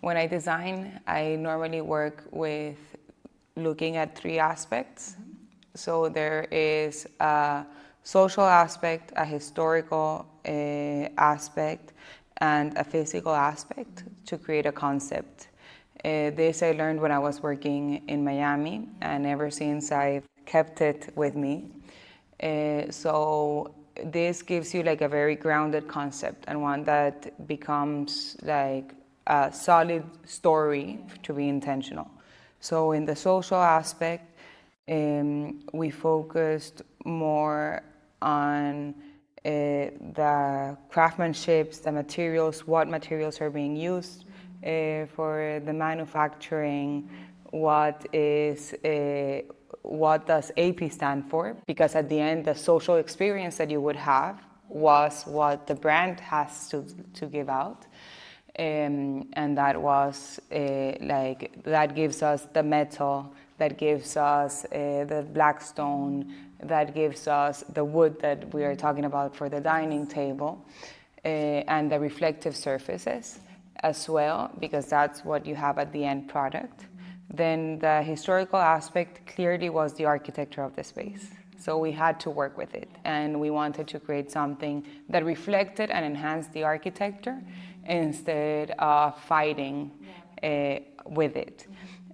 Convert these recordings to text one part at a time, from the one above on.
When I design, I normally work with looking at three aspects. So there is a social aspect, a historical aspect, and a physical aspect to create a concept. This I learned when I was working in Miami, and ever since I've kept it with me. So this gives you like a very grounded concept and one that becomes like a solid story to be intentional. So in the social aspect, we focused more on the craftsmanships, the materials, what materials are being used for the manufacturing, what does AP stand for? Because at the end, the social experience that you would have was what the brand has to give out. And that was that gives us the metal, that gives us the black stone, that gives us the wood that we are talking about for the dining table, and the reflective surfaces as well, because that's what you have at the end product. Then the historical aspect clearly was the architecture of the space. So we had to work with it, and we wanted to create something that reflected and enhanced the architecture instead of fighting with it.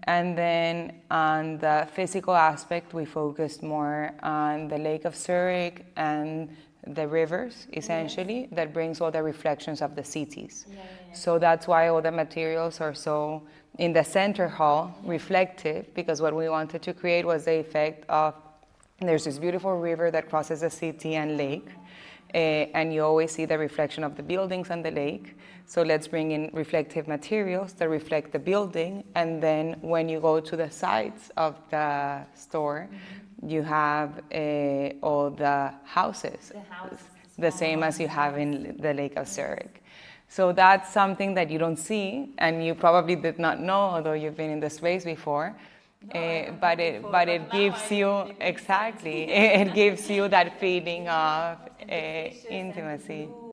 And then on the physical aspect, we focused more on the Lake of Zurich and the rivers, essentially, that brings all the reflections of the cities. So that's why all the materials are so, in the center hall, reflective, because what we wanted to create was the effect of, there's this beautiful river that crosses the city and lake, and you always see the reflection of the buildings and the lake. So let's bring in reflective materials that reflect the building, and then when you go to the sides of the store, you have all the houses, the same as you have in the Lake of Zurich. So that's something that you don't see, and you probably did not know, although you've been in the space before. But it gives you, exactly, it gives you that feeling of intimacy.